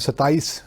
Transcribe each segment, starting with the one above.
27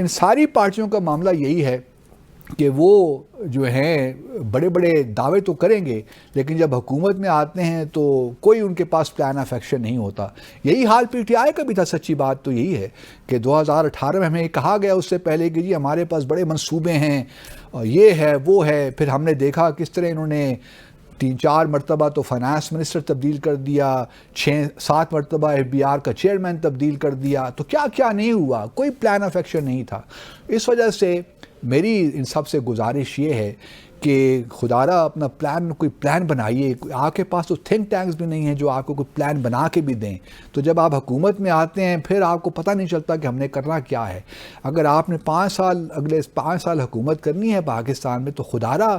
ان ساری پارٹیوں کا معاملہ یہی ہے کہ وہ جو ہیں بڑے بڑے دعوے تو کریں گے، لیکن جب حکومت میں آتے ہیں تو کوئی ان کے پاس پلان آف ایکشن نہیں ہوتا۔ یہی حال پی ٹی آئی کا بھی تھا۔ سچی بات تو یہی ہے کہ 2018 میں ہمیں کہا گیا اس سے پہلے کہ جی ہمارے پاس بڑے منصوبے ہیں، یہ ہے وہ ہے، پھر ہم نے دیکھا کس طرح انہوں نے 3-4 مرتبہ تو فائنانس منسٹر تبدیل کر دیا، 6-7 مرتبہ FBR کا چیئرمین تبدیل کر دیا، تو کیا کیا نہیں ہوا، کوئی پلان آف ایکشن نہیں تھا۔ اس وجہ سے میری ان سب سے گزارش یہ ہے کہ خدا را اپنا کوئی پلان بنائیے۔ آپ کے پاس تو تھنک ٹینکس بھی نہیں ہیں جو آپ کو کوئی پلان بنا کے بھی دیں، تو جب آپ حکومت میں آتے ہیں پھر آپ کو پتہ نہیں چلتا کہ ہم نے کرنا کیا ہے۔ اگر آپ نے 5 سال اگلے 5 سال حکومت کرنی ہے پاکستان میں تو خدا را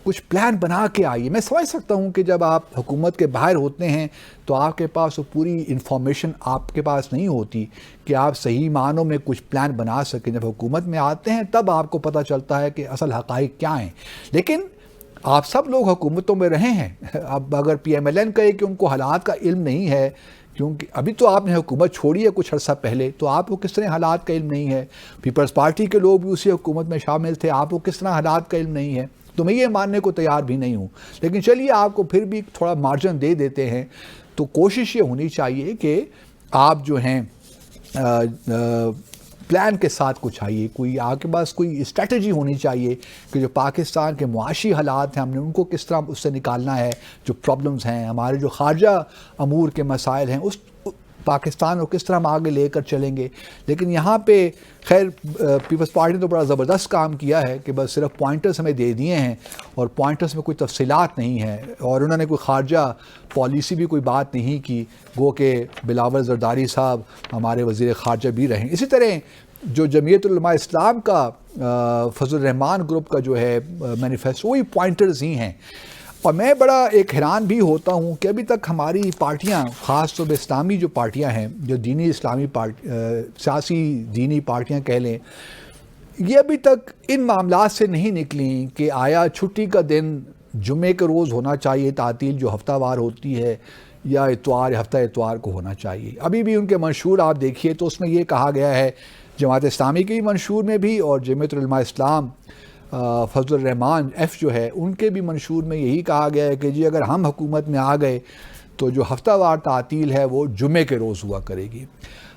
کچھ پلان بنا کے آئیے۔ میں سمجھ سکتا ہوں کہ جب آپ حکومت کے باہر ہوتے ہیں تو آپ کے پاس وہ پوری انفارمیشن آپ کے پاس نہیں ہوتی کہ آپ صحیح معنوں میں کچھ پلان بنا سکیں۔ جب حکومت میں آتے ہیں تب آپ کو پتہ چلتا ہے کہ اصل حقائق کیا ہیں۔ لیکن آپ سب لوگ حکومتوں میں رہے ہیں۔ اب اگر PMLN کہے کہ ان کو حالات کا علم نہیں ہے، کیونکہ ابھی تو آپ نے حکومت چھوڑی ہے کچھ عرصہ پہلے، تو آپ کو کس طرح حالات کا علم نہیں ہے؟ پیپلز پارٹی کے لوگ بھی اسی حکومت میں شامل تھے، آپ کو کس طرح حالات کا علم نہیں ہے؟ تو میں یہ ماننے کو تیار بھی نہیں ہوں، لیکن چلیے آپ کو پھر بھی تھوڑا مارجن دے دیتے ہیں۔ تو کوشش یہ ہونی چاہیے کہ آپ جو ہیں پلان کے ساتھ کچھ آئیے، کوئی آپ کے پاس کوئی اسٹریٹجی ہونی چاہیے کہ جو پاکستان کے معاشی حالات ہیں ہم نے ان کو کس طرح اس سے نکالنا ہے، جو پرابلمز ہیں ہمارے، جو خارجہ امور کے مسائل ہیں، اس پاکستان کو کس طرح ہم آگے لے کر چلیں گے۔ لیکن یہاں پہ خیر پیپلز پارٹی نے تو بڑا زبردست کام کیا ہے کہ بس صرف پوائنٹرز ہمیں دے دیے ہیں، اور پوائنٹرز میں کوئی تفصیلات نہیں ہیں، اور انہوں نے کوئی خارجہ پالیسی بھی کوئی بات نہیں کی، گو کہ بلاول زرداری صاحب ہمارے وزیر خارجہ بھی رہیں۔ اسی طرح جو جمعیت علماء اسلام کا فضل الرحمان گروپ کا جو ہے مینیفیسٹو، وہی پوائنٹرز ہی ہیں۔ اور میں بڑا ایک حیران بھی ہوتا ہوں کہ ابھی تک ہماری پارٹیاں، خاص طور پہ اسلامی جو پارٹیاں ہیں، جو دینی اسلامی سیاسی دینی پارٹیاں کہہ لیں، یہ ابھی تک ان معاملات سے نہیں نکلیں کہ آیا چھٹی کا دن جمعے کے روز ہونا چاہیے، تعطیل جو ہفتہ وار ہوتی ہے، یا اتوار ہفتہ اتوار کو ہونا چاہیے۔ ابھی بھی ان کے منشور آپ دیکھیے تو اس میں یہ کہا گیا ہے، جماعت اسلامی کے منشور میں بھی اور جمعیت علماء اسلام فضل الرحمان جو ہے ان کے بھی منشور میں یہی کہا گیا ہے کہ جی اگر ہم حکومت میں آ گئے تو جو ہفتہ وار تعطیل ہے وہ جمعے کے روز ہوا کرے گی۔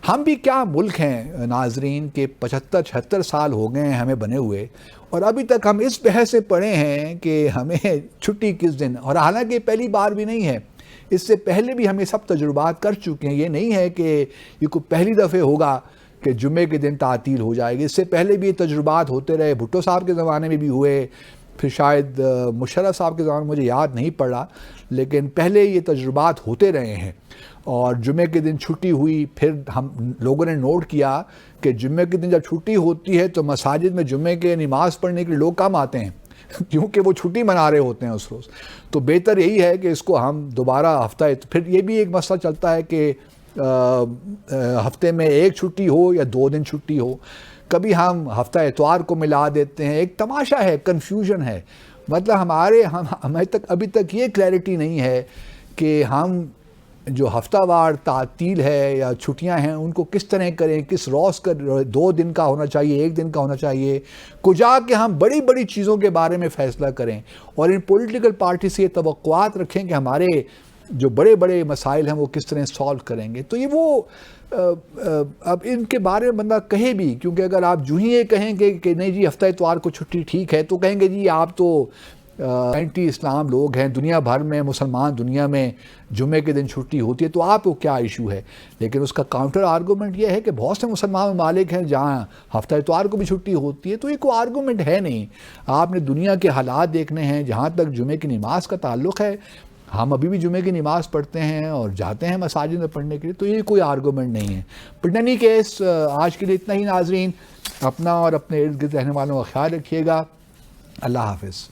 ہم بھی کیا ملک ہیں ناظرین کہ 75-76 سال ہو گئے ہیں ہمیں بنے ہوئے، اور ابھی تک ہم اس بحث سے پڑے ہیں کہ ہمیں چھٹی کس دن، اور حالانکہ پہلی بار بھی نہیں ہے، اس سے پہلے بھی ہم یہ سب تجربات کر چکے ہیں۔ یہ نہیں ہے کہ یہ کوئی پہلی دفعہ ہوگا کہ جمعے کے دن تعطیل ہو جائے گی، اس سے پہلے بھی یہ تجربات ہوتے رہے، بھٹو صاحب کے زمانے میں بھی ہوئے، پھر شاید مشرف صاحب کے زمانے میں مجھے یاد نہیں پڑ رہا، لیکن پہلے یہ تجربات ہوتے رہے ہیں۔ اور جمعے کے دن چھٹی ہوئی، پھر ہم لوگوں نے نوٹ کیا کہ جمعے کے دن جب چھٹی ہوتی ہے تو مساجد میں جمعے کے نماز پڑھنے کے لیے لوگ کم آتے ہیں کیونکہ وہ چھٹی منا رہے ہوتے ہیں اس روز۔ تو بہتر یہی ہے کہ اس کو ہم دوبارہ ہفتہ، پھر یہ بھی ایک مسئلہ چلتا ہے کہ ہفتے میں ایک چھٹی ہو یا 2 دن چھٹی ہو، کبھی ہم ہفتہ اتوار کو ملا دیتے ہیں۔ ایک تماشا ہے، کنفیوژن ہے، مطلب ہمیں ابھی تک یہ کلیئرٹی نہیں ہے کہ ہم جو ہفتہ وار تعطیل ہے یا چھٹیاں ہیں ان کو کس طرح کریں، کس روز کا، 2 دن کا ہونا چاہیے، 1 دن کا ہونا چاہیے، کجا کہ ہم بڑی بڑی چیزوں کے بارے میں فیصلہ کریں، اور ان پولیٹیکل پارٹی سے یہ توقعات رکھیں کہ ہمارے جو بڑے بڑے مسائل ہیں وہ کس طرح سالو کریں گے۔ تو یہ وہ اب ان کے بارے میں بندہ کہے بھی، کیونکہ اگر آپ جو ہی یہ کہیں گے کہ نہیں جی ہفتہ اتوار کو چھٹی ٹھیک ہے، تو کہیں گے جی آپ تو اینٹی اسلام لوگ ہیں، دنیا بھر میں مسلمان دنیا میں جمعے کے دن چھٹی ہوتی ہے تو آپ کو کیا ایشو ہے۔ لیکن اس کا کاؤنٹر آرگومنٹ یہ ہے کہ بہت سے مسلمان ممالک ہیں جہاں ہفتہ اتوار کو بھی چھٹی ہوتی ہے، تو یہ کوئی آرگومنٹ ہے نہیں۔ آپ نے دنیا کے حالات دیکھنے ہیں۔ جہاں تک جمعے کی نماز کا تعلق ہے، ہم ابھی بھی جمعے کی نماز پڑھتے ہیں اور جاتے ہیں مساجد میں پڑھنے کے لیے، تو یہ کوئی آرگومنٹ نہیں ہے۔ بٹ اینی کیس آج کے لیے اتنا ہی ناظرین، اپنا اور اپنے ارد گرد رہنے والوں کا خیال رکھیے گا۔ اللہ حافظ۔